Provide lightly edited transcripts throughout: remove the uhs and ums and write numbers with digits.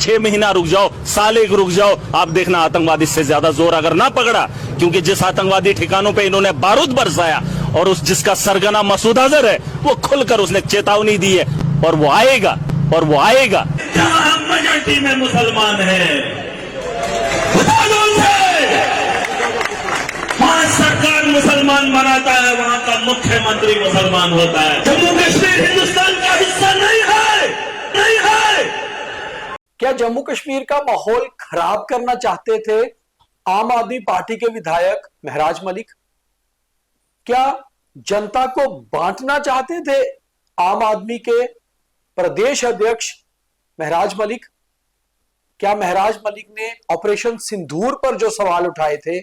6 महीना रुक जाओ, साल एक रुक जाओ, आप देखना आतंकवादी से ज्यादा जोर अगर ना पकड़ा, क्योंकि जिस आतंकवादी ठिकानों पे इन्होंने बारूद बरसाया और उस जिसका सरगना मसूद अजहर है, वो खुलकर उसने चेतावनी दी है और वो आएगा और वो आएगा। हम मेजॉरिटी में मुसलमान हैं, वहां सरकार मुसलमान बनाता है, वहां का मुख्यमंत्री मुसलमान होता है। जम्मू कश्मीर हिंदुस्तान का हिस्सा नहीं है, नहीं है। क्या जम्मू कश्मीर का माहौल खराब करना चाहते थे आम आदमी पार्टी के विधायक महराज मलिक? क्या जनता को बांटना चाहते थे आम आदमी के प्रदेश अध्यक्ष महराज मलिक? क्या महराज मलिक ने ऑपरेशन सिंदूर पर जो सवाल उठाए थे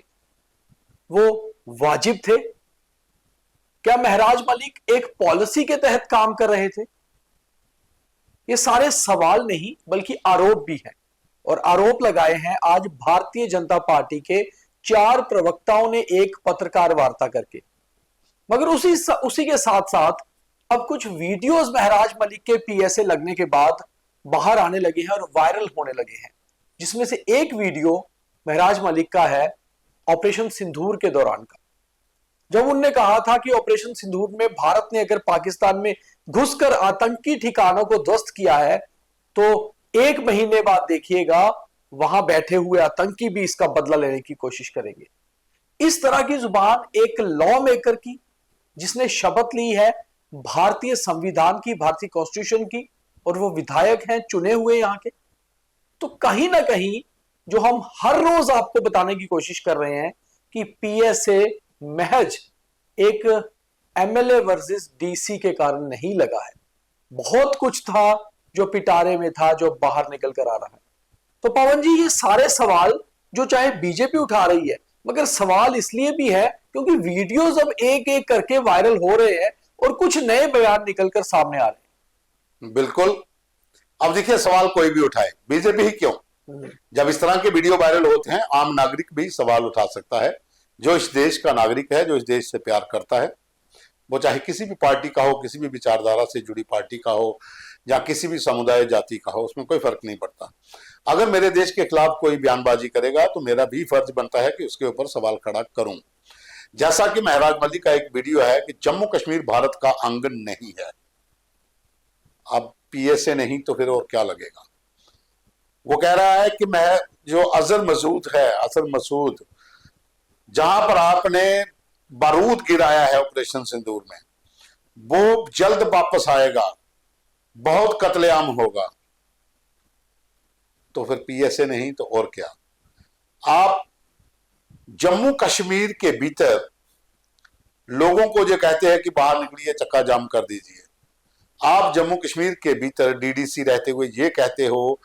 वो वाजिब थे? क्या महराज मलिक एक पॉलिसी के तहत काम कर रहे थे? ये सारे सवाल नहीं बल्कि आरोप भी हैं, और आरोप लगाए हैं आज भारतीय जनता पार्टी के 4 प्रवक्ताओं ने एक पत्रकार वार्ता करके। मगर उसी के साथ साथ अब कुछ वीडियोस महराज मलिक के पीएसए लगने के बाद बाहर आने लगे हैं और वायरल होने लगे हैं, जिसमें से एक वीडियो महराज मलिक का है ऑपरेशन सिंदूर के दौरान का, जब उनने कहा था कि ऑपरेशन सिंदूर में भारत ने अगर पाकिस्तान में घुसकर आतंकी ठिकानों को ध्वस्त किया है तो 1 महीने बाद देखिएगा वहां बैठे हुए आतंकी भी इसका बदला लेने की कोशिश करेंगे। इस तरह की जुबान एक लॉ मेकर की, जिसने शपथ ली है भारतीय संविधान की, भारतीय कॉन्स्टिट्यूशन की, और वो विधायक हैं चुने हुए यहां के, तो कहीं ना कहीं जो हम हर रोज आपको बताने की कोशिश कर रहे हैं कि पीएसए महज एक एमएलए वर्सेस डीसी के कारण नहीं लगा है, बहुत कुछ था जो पिटारे में था, जो बाहर निकल कर आ रहा है। तो पवन जी, ये सारे सवाल जो चाहे बीजेपी उठा रही है, मगर सवाल इसलिए भी है क्योंकि वीडियोस अब एक एक करके वायरल हो रहे हैं और कुछ नए बयान निकलकर सामने आ रहे हैं। बिल्कुल। अब देखिए, सवाल कोई भी उठाए, बीजेपी ही क्यों, जब इस तरह के वीडियो वायरल होते हैं आम नागरिक भी सवाल उठा सकता है। जो इस देश का नागरिक है, जो इस देश से प्यार करता है, वो चाहे किसी भी पार्टी का हो, किसी भी विचारधारा से जुड़ी पार्टी का हो, या किसी भी समुदाय जाति का हो, उसमें कोई फर्क नहीं पड़ता। अगर मेरे देश के खिलाफ कोई बयानबाजी करेगा तो मेरा भी फर्ज बनता है कि उसके ऊपर सवाल खड़ा करूं। जैसा कि महराज मलिक का एक वीडियो है कि जम्मू कश्मीर भारत का अंग नहीं है। अब पीएसए नहीं तो फिर और क्या लगेगा। वो कह रहा है कि मैं जो अजहर मसूद है, अजहर मसूद, जहां पर आपने बारूद गिराया है ऑपरेशन सिंदूर में, वो जल्द वापस आएगा, बहुत कत्लेआम होगा। तो फिर पीएसए नहीं तो और क्या। आप जम्मू कश्मीर के भीतर लोगों को जो कहते हैं कि बाहर निकलिए, चक्का जाम कर दीजिए, आप जम्मू कश्मीर के भीतर डीडीसी रहते हुए ये कहते हो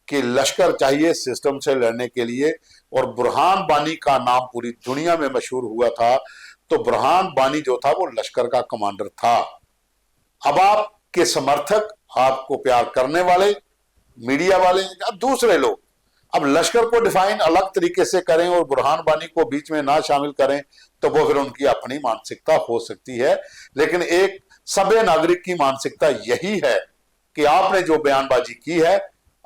कि लश्कर चाहिए सिस्टम से लड़ने के लिए, और बुरहान वानी का नाम पूरी दुनिया में मशहूर हुआ था, तो बुरहान वानी जो था वो लश्कर का कमांडर था। अब आपके समर्थक, आपको प्यार करने वाले, मीडिया वाले, अब दूसरे लोग अब लश्कर को डिफाइन अलग तरीके से करें और बुरहान वानी को बीच में ना शामिल करें, तो वो फिर उनकी अपनी मानसिकता हो सकती है। लेकिन एक सभ्य नागरिक की मानसिकता यही है कि आपने जो बयानबाजी की है,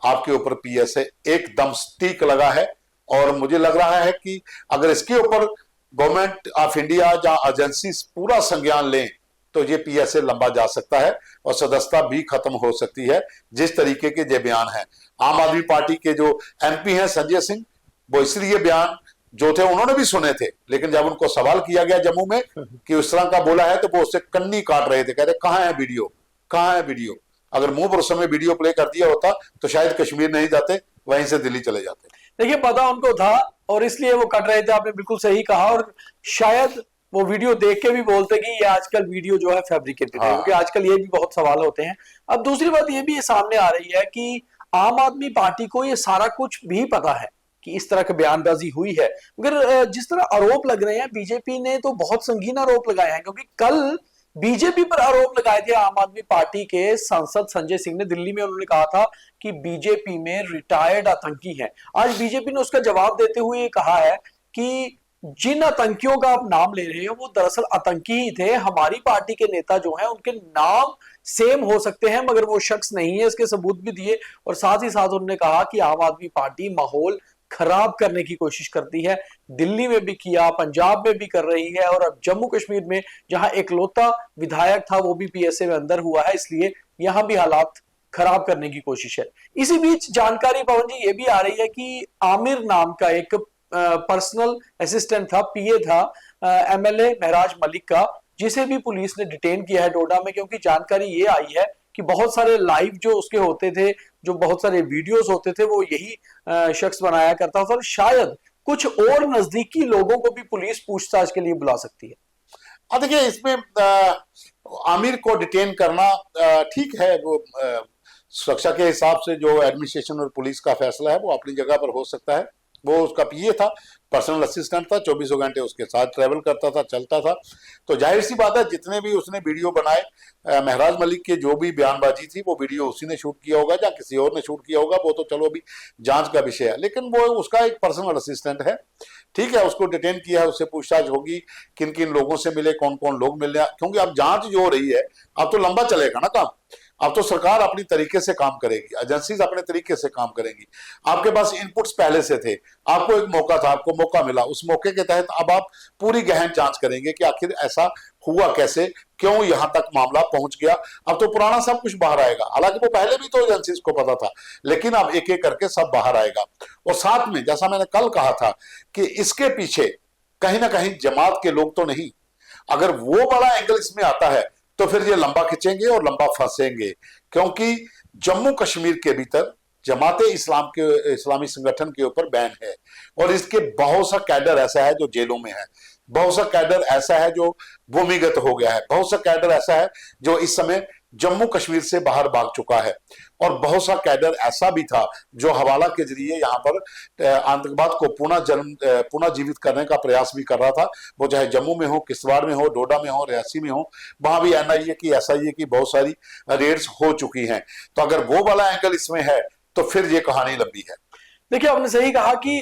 आपके ऊपर पीएसए एकदम स्टीक लगा है। और मुझे लग रहा है कि अगर इसके ऊपर गवर्नमेंट ऑफ इंडिया या एजेंसी पूरा संज्ञान लें तो ये पीएसए लंबा जा सकता है और सदस्यता भी खत्म हो सकती है, जिस तरीके के ये बयान है। आम आदमी पार्टी के जो एमपी हैं संजय सिंह, वो इसलिए बयान जो थे उन्होंने भी सुने थे, लेकिन जब उनको सवाल किया गया जम्मू में कि उस तरह का बोला है तो वो उससे कन्नी काट रहे थे, कह रहे कहां है वीडियो, कहां है वीडियो। अगर मुंह पर उस समय वीडियो प्ले कर दिया होता तो शायद कश्मीर नहीं जाते, वहीं से दिल्ली चले जाते। देखिए, पता उनको था और इसलिए वो कट रहे थे, आपने बिल्कुल सही कहा। और शायद वो वीडियो देख के भी बोलते कि ये आजकल वीडियो जो है फैब्रिकेटेड है, क्योंकि आजकल ये भी बहुत सवाल होते हैं। अब दूसरी बात ये भी सामने आ रही है कि आम आदमी पार्टी को ये सारा कुछ भी पता है कि इस तरह की बयानबाजी हुई है, मगर जिस तरह आरोप लग रहे हैं, बीजेपी ने तो बहुत संगीन आरोप लगाए हैं। क्योंकि कल बीजेपी पर आरोप लगाए थे आम आदमी पार्टी के सांसद संजय सिंह ने, दिल्ली में उन्होंने कहा था कि बीजेपी में रिटायर्ड आतंकी हैं। आज बीजेपी ने उसका जवाब देते हुए कहा है कि जिन आतंकियों का आप नाम ले रहे हो वो दरअसल आतंकी ही थे। हमारी पार्टी के नेता जो हैं उनके नाम सेम हो सकते हैं मगर वो शख्स नहीं है, इसके सबूत भी दिए। और साथ ही साथ उन्होंने कहा कि आम आदमी पार्टी माहौल खराब करने की कोशिश करती है। दिल्ली में भी किया, पंजाब में भी कर रही है, और अब जम्मू कश्मीर में जहां एकलौता विधायक था वो भी पीएसए में अंदर हुआ है, इसलिए यहां भी हालात खराब करने की कोशिश है। इसी बीच जानकारी पवन जी ये भी आ रही है कि आमिर नाम का एक पर्सनल असिस्टेंट था, पीए था एमएलए महराज मलिक का, जिसे भी पुलिस ने डिटेन किया है डोडा में, क्योंकि जानकारी ये आई है कि बहुत सारे लाइव जो उसके होते थे, जो बहुत सारे वीडियोस होते थे, वो यही शख्स बनाया करता था। और शायद कुछ और नजदीकी लोगों को भी पुलिस पूछताछ के लिए बुला सकती है। देखिए, इसमें आमिर को डिटेन करना ठीक है, वो सुरक्षा के हिसाब से जो एडमिनिस्ट्रेशन और पुलिस का फैसला है वो अपनी जगह पर हो सकता है। वो उसका पीए था, पर्सनल असिस्टेंट था, 24 घंटे उसके साथ ट्रेवल करता था, चलता था। तो जाहिर सी बात है जितने भी उसने वीडियो बनाए, महराज मलिक के जो भी बयानबाजी थी वो वीडियो उसी ने शूट किया होगा या किसी और ने शूट किया होगा, वो तो चलो अभी जांच का विषय है। लेकिन वो उसका एक पर्सनल असिस्टेंट है, ठीक है, उसको डिटेन किया है, उससे पूछताछ होगी किन किन लोगों से मिले, कौन कौन लोग मिले, क्योंकि अब जांच जो हो रही है अब तो लंबा चलेगा ना काम। अब तो सरकार अपनी तरीके से काम करेगी, एजेंसीज अपने तरीके से काम करेंगी। आपके पास इनपुट्स पहले से थे, आपको एक मौका था, आपको मौका मिला, उस मौके के तहत अब आप पूरी गहन जांच करेंगे कि आखिर ऐसा हुआ कैसे, क्यों यहां तक मामला पहुंच गया। अब तो पुराना सब कुछ बाहर आएगा, हालांकि वो पहले भी तो एजेंसीज को पता था, लेकिन अब एक एक करके सब बाहर आएगा। और साथ में जैसा मैंने कल कहा था कि इसके पीछे कहीं ना कहीं जमात के लोग तो नहीं, अगर वो बड़ा एंगल इसमें आता है तो फिर ये लंबा खिंचेंगे और लंबा फंसेंगे, क्योंकि जम्मू कश्मीर के भीतर जमाते इस्लाम के इस्लामी संगठन के ऊपर बैन है, और इसके बहुत सा कैडर ऐसा है जो जेलों में है, बहुत सा कैडर ऐसा है जो भूमिगत हो गया है, बहुत सा कैडर ऐसा है जो इस समय जम्मू कश्मीर से बाहर भाग चुका है, और बहुत सा कैडर ऐसा भी था जो हवाला के जरिए यहाँ पर आतंकवाद को पुनः जीवित करने का प्रयास भी कर रहा था। वो चाहे जम्मू में हो, किश्तवाड़ में हो, डोडा में हो, रियासी में हो, वहां भी एनआईए की एसआईए की बहुत सारी रेड्स हो चुकी हैं। तो अगर वो वाला एंगल इसमें है तो फिर ये कहानी लंबी है। देखिए, आपने सही कहा कि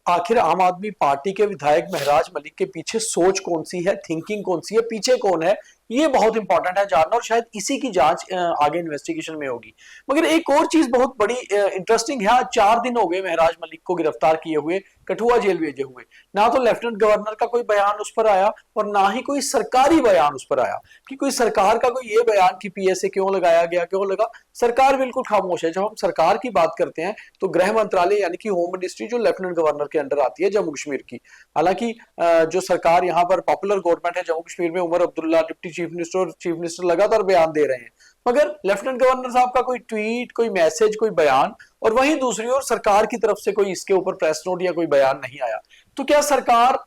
आखिर आम आदमी पार्टी के विधायक महराज मलिक के पीछे सोच कौन सी है, थिंकिंग कौन सी है, पीछे कौन है, ये बहुत इंपॉर्टेंट है जानना, और शायद इसी की जांच आगे इन्वेस्टिगेशन में होगी। मगर एक और चीज बहुत बड़ी इंटरेस्टिंग है, आज 4 दिन हो गए महराज मलिक को गिरफ्तार किए हुए, कठुआ जेल भेजे हुए। ना तो लेफ्टिनेंट गवर्नर का कोई बयान उस पर आया और ना ही कोई सरकारी बयान उस पर आया कि कोई सरकार का कोई ये बयान कि पीएसए क्यों लगाया गया, क्यों लगा। सरकार बिल्कुल खामोश है। जब हम सरकार की बात करते हैं तो गृह मंत्रालय यानी कि होम मिनिस्ट्री जो लेफ्टिनेंट गवर्नर के अंडर आती है जम्मू कश्मीर की, हालांकि जो सरकार यहाँ पर पॉपुलर गवर्नमेंट है जम्मू कश्मीर में, Omar Abdullah deputy chief minister और चीफ मिनिस्टर लगातार बयान दे रहे हैं, मगर लेफ्टिनेंट गवर्नर साहब का कोई ट्वीट, कोई मैसेज, कोई बयान, और वहीं दूसरी ओर सरकार की तरफ से कोई इसके ऊपर प्रेस नोट या कोई बयान नहीं आया। तो क्या सरकार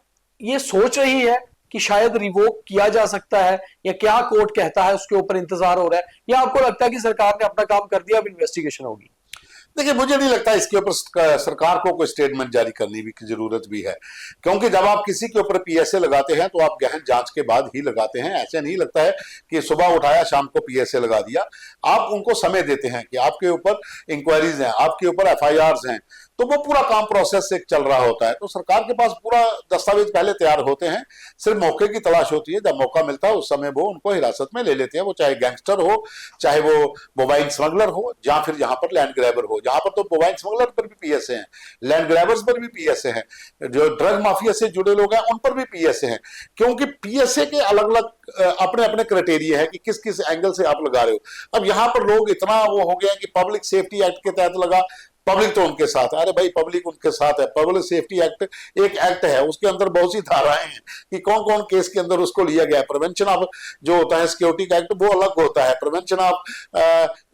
ये सोच रही है कि शायद रिवोक किया जा सकता है, या क्या कोर्ट कहता है उसके ऊपर इंतजार हो रहा है, या आपको लगता है कि सरकार ने अपना काम कर दिया, अब इन्वेस्टिगेशन होगी? देखिए, मुझे नहीं लगता इसके ऊपर सरकार को कोई स्टेटमेंट जारी करने की जरूरत भी है, क्योंकि जब आप किसी के ऊपर पीएसए लगाते हैं तो आप गहन जांच के बाद ही लगाते हैं। ऐसे नहीं लगता है कि सुबह उठाया शाम को पीएसए लगा दिया। आप उनको समय देते हैं कि आपके ऊपर इंक्वायरीज हैं, आपके ऊपर एफआईआर्स हैं, तो वो पूरा काम प्रोसेस से चल रहा होता है। तो सरकार के पास पूरा दस्तावेज पहले तैयार होते हैं, सिर्फ मौके की तलाश होती है। जब मौका मिलता है उस समय वो उनको हिरासत में ले लेते हैं, वो चाहे गैंगस्टर हो, चाहे वो मोबाइल स्मगलर हो, या फिर यहाँ पर लैंड ग्रैबर हो। यहाँ पर तो मोबाइल स्मगलर पर भी पीएसए हैं, लैंड ग्रैबर्स पर भी पीएसए हैं, जो ड्रग माफिया से जुड़े लोग हैं उन पर भी पीएसए हैं, क्योंकि पीएसए के अलग अलग अपने अपने क्राइटेरिया है कि किस किस एंगल से आप लगा रहे हो। अब यहाँ पर लोग इतना वो हो गया कि पब्लिक सेफ्टी एक्ट के तहत लगा, पब्लिक तो उनके साथ है। अरे भाई, पब्लिक उनके साथ है। पब्लिक सेफ्टी एक्ट एक एक्ट है, उसके अंदर बहुत सी धाराएं हैं कि कौन कौन केस के अंदर उसको लिया गया है। प्रिवेंशन ऑफ जो होता है सिक्योरिटी का एक्ट वो अलग होता है, प्रिवेंशन ऑफ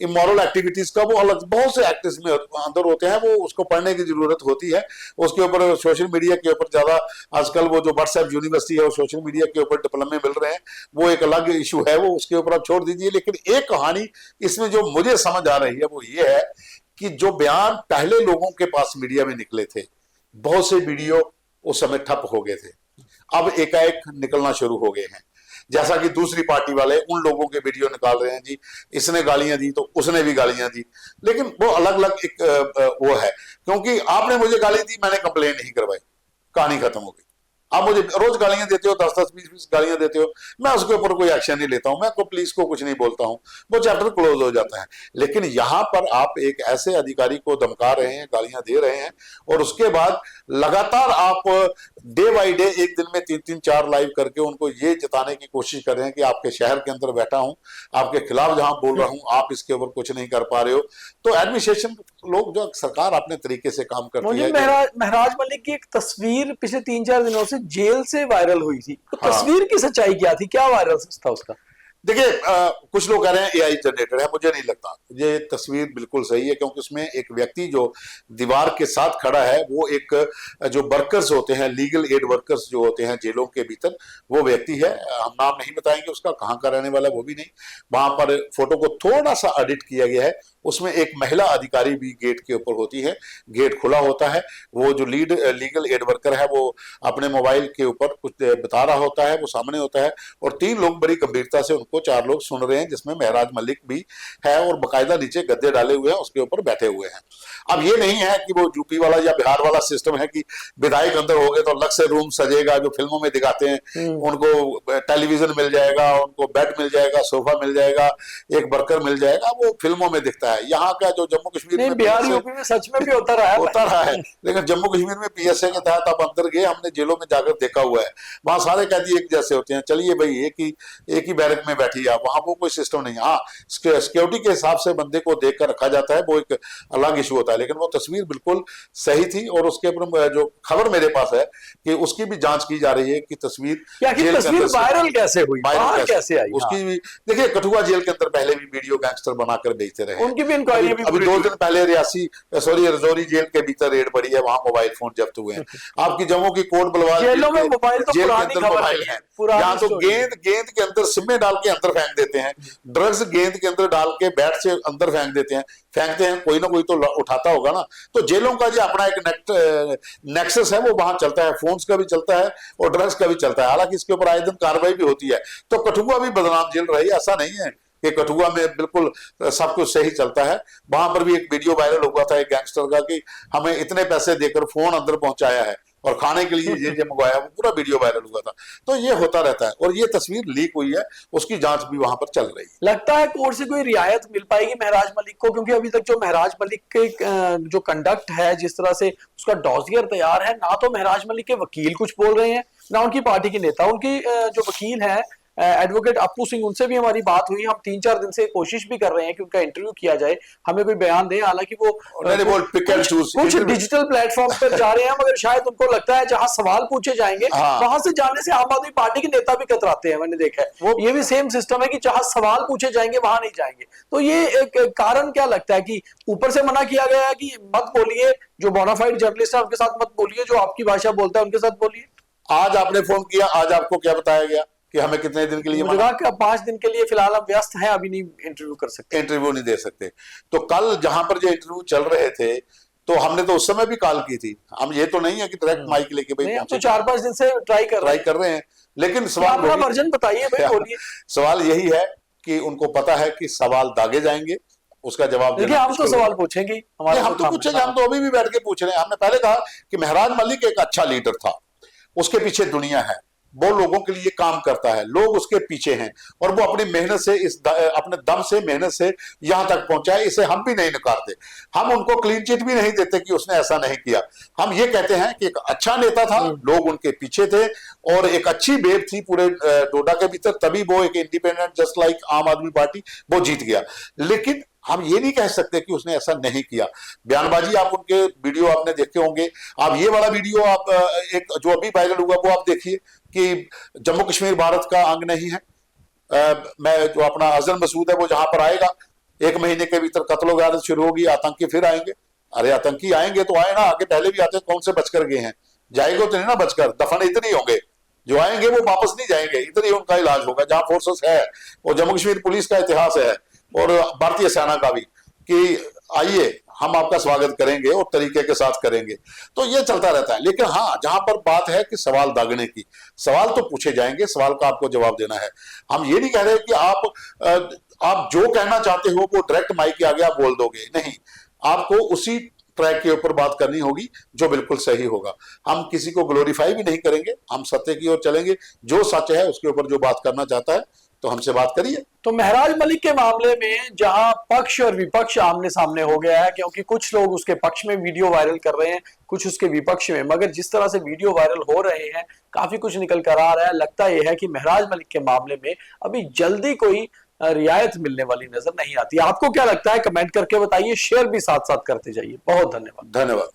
इमोरल एक्टिविटीज का वो अलग, बहुत से एक्ट इसमें अंदर होते हैं, वो उसको पढ़ने की जरूरत होती है। उसके ऊपर सोशल मीडिया के ऊपर ज्यादा आजकल वो जो व्हाट्सएप यूनिवर्सिटी है वो सोशल मीडिया के ऊपर डिप्लोमे मिल रहे हैं, वो एक अलग इशू है, वो उसके ऊपर आप छोड़ दीजिए। लेकिन एक कहानी इसमें जो मुझे समझ आ रही है वो ये है कि जो बयान पहले लोगों के पास मीडिया में निकले थे, बहुत से वीडियो उस समय ठप हो गए थे, अब एकाएक निकलना शुरू हो गए हैं। जैसा कि दूसरी पार्टी वाले उन लोगों के वीडियो निकाल रहे हैं, जी इसने गालियां दी तो उसने भी गालियां दी, लेकिन वो अलग अलग एक वो है, क्योंकि आपने मुझे गाली दी, मैंने कंप्लेन नहीं करवाई, कहानी खत्म हो गई। आप मुझे रोज गालियां देते हो, 10-10, 20-20 गालियां देते हो, मैं उसके ऊपर कोई एक्शन नहीं लेता हूं, मैं को पुलिस को कुछ नहीं बोलता हूं, वो चैप्टर क्लोज हो जाता है। लेकिन यहां पर आप एक ऐसे अधिकारी को धमका रहे हैं, गालियां दे रहे हैं, और उसके बाद लगातार आप डे बाई डे एक दिन में 3-3, 4 लाइव करके उनको ये जताने की कोशिश कर रहे हैं कि आपके शहर के अंदर बैठा हूं, आपके खिलाफ जहां बोल रहा हूं, आप इसके ऊपर कुछ नहीं कर पा रहे हो। तो एडमिनिस्ट्रेशन लोग, जो सरकार अपने तरीके से काम करती मुझे है। महराज मलिक की एक तस्वीर पिछले 3-4 दिनों से जेल से वायरल हुई थी, तो हाँ। तस्वीर की सच्चाई क्या थी, क्या वायरल था उसका? देखिए, कुछ लोग कह रहे हैं एआई जनरेटेड है, मुझे नहीं लगता। ये तस्वीर बिल्कुल सही है, क्योंकि उसमें एक व्यक्ति जो दीवार के साथ खड़ा है, वो एक जो वर्कर्स होते हैं, लीगल एड वर्कर्स जो होते हैं जेलों के भीतर, वो व्यक्ति है। हम नाम नहीं बताएंगे उसका, कहाँ का रहने वाला है वो भी नहीं। वहां पर फोटो को थोड़ा सा एडिट किया गया है, उसमें एक महिला अधिकारी भी गेट के ऊपर होती है, गेट खुला होता है, वो जो लीगल एड वर्कर है वो अपने मोबाइल के ऊपर कुछ बता रहा होता है, वो सामने होता है, और 3 लोग बड़ी गंभीरता से उनको 4 लोग सुन रहे हैं, जिसमें महराज मलिक भी है, और बाकायदा नीचे गद्दे डाले हुए हैं, उसके ऊपर बैठे हुए हैं। अब ये नहीं है कि वो यूपी वाला या बिहार वाला सिस्टम है कि विधायक अंदर हो गए तो अलग से रूम सजेगा, जो फिल्मों में दिखाते हैं, उनको टेलीविजन मिल जाएगा, उनको बेड मिल जाएगा, सोफा मिल जाएगा, एक वर्कर मिल जाएगा, वो फिल्मों में दिखता है। यहाँ का जो जम्मू कश्मीर में बिहार यूपी में सच में भी होता रहा है लेकिन जम्मू कश्मीर में पीएसए के तहत आप अंदर गए, हमने जेलों में जाकर देखा हुआ है, वहां सारे कैदी एक जैसे होते हैं। चलिए भाई, एक ही बैरक में बैठी है, वहां वो कोई सिस्टम नहीं है। हाँ, सिक्योरिटी के हिसाब से बंदे को देख कर रखा जाता है, वो एक अलग इशू होता है। लेकिन वो तस्वीर बिल्कुल सही थी, और उसके ऊपर जो खबर मेरे पास है कि उसकी भी जांच की जा रही है कि तस्वीर वायरल कैसे हुई, कैसे आई उसकी भी। देखिए, कठुआ जेल के अंदर पहले भी वीडियो गैंगस्टर बनाकर बेचते रहे, उनकी भी इंक्वायरी अभी 2 दिन पहले रजौरी जेल के भीतर रेड पड़ी है, वहां मोबाइल फोन जब्त हुए हैं। आपकी जम्मू की कोट बलवाल जेलों में मोबाइल तो जेल के पुरानी अंदर मोबाइल है, यहाँ तो गेंद के अंदर सिम्मे डाल के अंदर फेंक देते हैं, ड्रग्स गेंद के अंदर डाल के बैट से अंदर फेंकते हैं, कोई ना कोई तो उठाता होगा ना। तो जेलों का जो अपना एक नेक्सस है, वो वहां चलता है, फोन्स का भी चलता है और ड्रग्स का भी चलता है। हालांकि इसके ऊपर आए दिन कार्रवाई भी होती है। तो कठुआ भी बदनाम जेल रही, ऐसा नहीं है कि कठुआ में बिल्कुल सब कुछ सही चलता है। वहां पर भी एक वीडियो वायरल हुआ था एक गैंगस्टर का कि हमें इतने पैसे देकर फोन अंदर पहुंचाया है और खाने के लिए ये मंगवाया, वो पूरा वीडियो वायरल हुआ था। तो ये होता रहता है, और ये तस्वीर लीक हुई है, उसकी जांच भी वहां पर चल रही है। लगता है कोर्ट से कोई रियायत मिल पाएगी महराज मलिक को, क्योंकि अभी तक जो महराज मलिक के जो कंडक्ट है, जिस तरह से उसका डॉसियर तैयार है, ना तो महराज मलिक के वकील कुछ बोल रहे हैं, ना उनकी पार्टी के नेता। उनकी जो वकील है एडवोकेट अप्पू सिंह, उनसे भी हमारी बात हुई। हम 3-4 दिन से कोशिश भी कर रहे हैं कि उनका इंटरव्यू किया जाए, हमें कोई बयान दे। हालांकि वो कुछ डिजिटल प्लेटफॉर्म पर जा रहे हैं, मगर शायद उनको लगता है जहां सवाल पूछे जाएंगे वहां से जाने से आम आदमी पार्टी के नेता भी कतराते हैं। मैंने देखा है ये भी सेम सिस्टम है कि जहां सवाल पूछे जाएंगे वहां नहीं जाएंगे। तो ये एक कारण क्या लगता है कि ऊपर से मना किया गया है कि मत बोलिए, जो बोनाफाइड जर्नलिस्ट है उनके साथ मत बोलिए, जो आपकी भाषा बोलता है उनके साथ बोलिए। आज आपने फोन किया, आज आपको क्या बताया गया कि हमें कितने दिन के लिए? मुझे कहा कि 5 दिन के लिए फिलहाल हम व्यस्त हैं, अभी नहीं इंटरव्यू कर सकते, इंटरव्यू नहीं दे सकते। तो कल जहां पर जो इंटरव्यू चल रहे थे, तो हमने तो उस समय भी कॉल की थी। हम ये तो नहीं है कि डायरेक्ट माइक लेके भाई, हम तो 4-5 दिन से ट्राई कर रहे हैं। लेकिन सवाल वर्जन बताइए भाई, बोलिए। सवाल यही है कि उनको पता है कि सवाल दागे जाएंगे, उसका जवाब देखिए, हम तो सवाल पूछेंगे, हम तो पूछेंगे, हम तो अभी भी बैठ के पूछ रहे हैं। हमने पहले कहा कि महराज मलिक एक अच्छा लीडर था, उसके पीछे दुनिया है, वो लोगों के लिए काम करता है, लोग उसके पीछे हैं, और वो अपनी मेहनत से, अपने दम से, मेहनत से यहां तक पहुंचा है। इसे हम भी नहीं नकारते, हम उनको क्लीन चिट भी नहीं देते कि उसने ऐसा नहीं किया। हम ये कहते हैं कि एक अच्छा नेता था, लोग उनके पीछे थे, और एक अच्छी वेव थी पूरे डोडा के भीतर, तभी वो एक इंडिपेंडेंट जस्ट लाइक आम आदमी पार्टी वो जीत गया। लेकिन हम ये नहीं कह सकते कि उसने ऐसा नहीं किया। बयानबाजी, आप उनके वीडियो आपने देखे होंगे। आप ये वाला वीडियो आप एक जो अभी वायरल हुआ वो आप देखिए कि जम्मू कश्मीर भारत का अंग नहीं है। मैं जो अपना अजहर मसूद है वो जहां पर आएगा, 1 महीने के भीतर कत्लो गारत शुरू होगी, आतंकी फिर आएंगे। अरे आतंकी आएंगे तो आए ना, आगे पहले भी आते, कौन से बचकर गए हैं? जाएंगे तो नहीं ना बचकर, दफन इतने ही होंगे, जो आएंगे वो वापस नहीं जाएंगे, इधर ही उनका इलाज होगा। जहां फोर्सेस है, और जम्मू कश्मीर पुलिस का इतिहास है और भारतीय सेना का भी, कि आइए हम आपका स्वागत करेंगे और तरीके के साथ करेंगे। तो ये चलता रहता है। लेकिन हाँ, जहां पर बात है कि सवाल दागने की, सवाल तो पूछे जाएंगे, सवाल का आपको जवाब देना है। हम ये नहीं कह रहे कि आप जो कहना चाहते हो वो डायरेक्ट माइक के आगे आप बोल दोगे, नहीं, आपको उसी ट्रैक के ऊपर बात करनी होगी जो बिल्कुल सही होगा। हम किसी को ग्लोरीफाई भी नहीं करेंगे, हम सत्य की ओर चलेंगे। जो सच है उसके ऊपर जो बात करना चाहता है तो हमसे बात करिए। तो महराज मलिक के मामले में जहां पक्ष और विपक्ष आमने सामने हो गया है, क्योंकि कुछ लोग उसके पक्ष में वीडियो वायरल कर रहे हैं, कुछ उसके विपक्ष में, मगर जिस तरह से वीडियो वायरल हो रहे हैं काफी कुछ निकल कर आ रहा है। लगता यह है कि महराज मलिक के मामले में अभी जल्दी कोई रियायत मिलने वाली नजर नहीं आती। आपको क्या लगता है? कमेंट करके बताइए, शेयर भी साथ साथ करते जाइए। बहुत धन्यवाद। धन्यवाद।